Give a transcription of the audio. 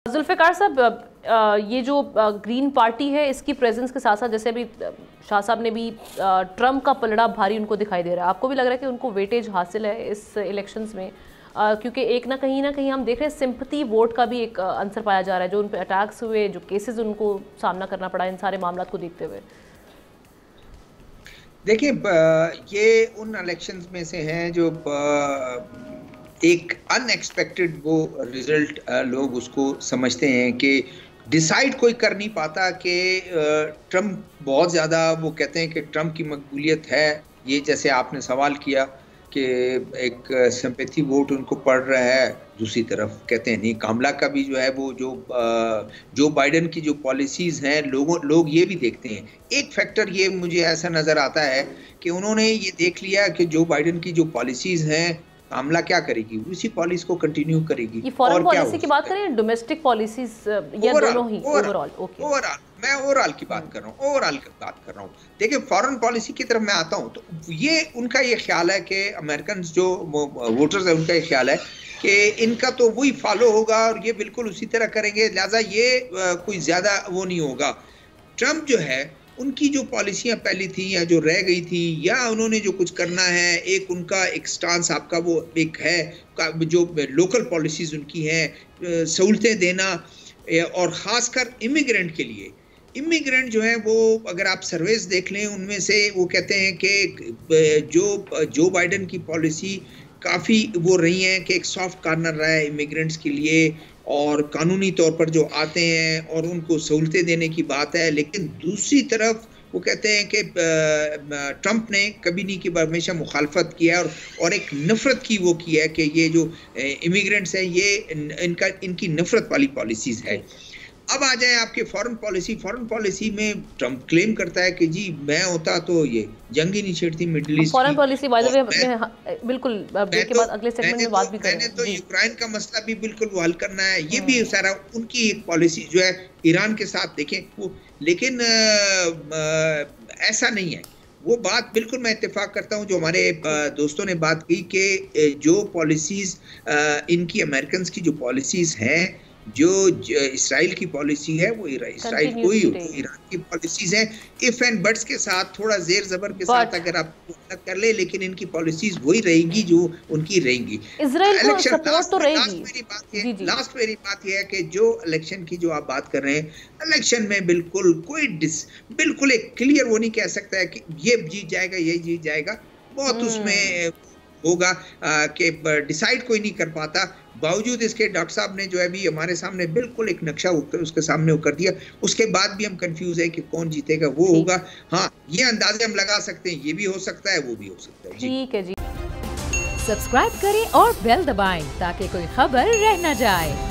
जुल्फ़िकार साहब, ये जो ग्रीन पार्टी है इसकी प्रेजेंस के साथ साथ जैसे अभी शाह साहब ने भी ट्रम्प का पलड़ा भारी उनको दिखाई दे रहा है, आपको भी लग रहा है कि उनको वेटेज हासिल है इस इलेक्शंस में? क्योंकि एक ना कहीं हम देख रहे हैं सिंपैथी वोट का भी एक आंसर पाया जा रहा है, जो उन पर अटैक्स हुए, जो केसेस उनको सामना करना पड़ा इन सारे मामलों को देखते हुए। देखिए, ये उन इलेक्शंस में से हैं जो एक अनएक्सपेक्टेड वो रिजल्ट लोग उसको समझते हैं कि डिसाइड कोई कर नहीं पाता कि ट्रम्प बहुत ज़्यादा, वो कहते हैं कि ट्रम्प की मकबूलियत है, ये जैसे आपने सवाल किया कि एक सिंपैथी वोट उनको पड़ रहा है। दूसरी तरफ कहते हैं नहीं, कामला का भी जो है वो जो बाइडेन की जो पॉलिसीज़ हैं, लोग ये भी देखते हैं। एक फैक्टर ये मुझे ऐसा नज़र आता है कि उन्होंने ये देख लिया कि जो बाइडेन की जो पॉलिसीज़ हैं, कामला क्या करेगी, उसी पॉलिसी को कंटिन्यू करेगी। ये फॉरेन पॉलिसी की बात करें, डोमेस्टिक पॉलिसीज या दोनों ही? ओवरऑल मैं ओवरऑल की बात कर रहा हूँ। देखिए, फॉरेन पॉलिसी की तरफ मैं आता हूँ तो ये उनका ये ख्याल है कि अमेरिकन जो वोटर्स है उनका ये ख्याल है कि इनका तो वही फॉलो होगा और ये बिल्कुल उसी तरह करेंगे, लिहाजा ये कोई ज्यादा वो नहीं होगा। ट्रम्प जो है, उनकी जो पॉलिसियां पहली थी या जो रह गई थी या उन्होंने जो कुछ करना है, एक उनका एक स्टांस आपका वो एक है जो लोकल पॉलिसीज उनकी हैं, सहूलतें देना, और ख़ासकर इमिग्रेंट के लिए। इमिग्रेंट जो है वो अगर आप सर्वेस देख लें, उनमें से वो कहते हैं कि जो बाइडेन की पॉलिसी काफ़ी वो रही है कि एक सॉफ्ट कॉर्नर रहा है इमिग्रेंट्स के लिए, और कानूनी तौर पर जो आते हैं और उनको सहूलतें देने की बात है। लेकिन दूसरी तरफ वो कहते हैं कि ट्रम्प ने कभी नहीं कि हमेशा मुखालफत किया है और एक नफ़रत की वो की है कि ये जो इमिग्रेंट्स हैं ये इनकी नफ़रत वाली पॉलिसीज़ है। अब आ जाए आपके फॉरेन पॉलिसी में ट्रम्प क्लेम करता है कि जी मैं होता तो ये जंग ही नहीं छेड़ती मिडिल ईस्ट। फॉरेन पॉलिसी बिल्कुल ब्रेक के बाद अगले सेगमेंट में बात भी करेंगे। मैंने तो यूक्रेन का मसला भी बिल्कुल वो हल करना है, ये भी सारा उनकी एक पॉलिसी जो है ईरान के साथ देखें वो। लेकिन ऐसा नहीं है, वो बात बिल्कुल मैं इत्तेफाक करता हूँ जो हमारे दोस्तों ने बात की कि जो पॉलिसीज इनकी अमेरिकन की जो पॉलिसीज हैं, जो इसराइल की पॉलिसी है वो इसराइल को ही, ईरान की पॉलिसीज हैं। इफ एंड बट्स के साथ, थोड़ा जेर जबर के साथ अगर आप कर ले, लेकिन इनकी पॉलिसीज वही रहेंगी जो उनकी रहेंगी। इजराइल को सपोर्ट तो रहेगी। लास्ट मेरी बात यह है कि जो इलेक्शन की जो आप बात कर रहे हैं, इलेक्शन में बिल्कुल एक क्लियर वो नहीं कह सकता है कि ये जीत जाएगा ये जीत जाएगा, बहुत उसमें होगा कि डिसाइड कोई नहीं कर पाता। बावजूद इसके डॉक्टर साहब ने जो है भी हमारे सामने बिल्कुल एक नक्शा उसके सामने कर दिया, उसके बाद भी हम कंफ्यूज है कि कौन जीतेगा, वो होगा। हाँ, ये अंदाजे हम लगा सकते हैं, ये भी हो सकता है वो भी हो सकता है। ठीक है जी। सब्सक्राइब करें और बेल दबाएं ताकि कोई खबर रह न जाए।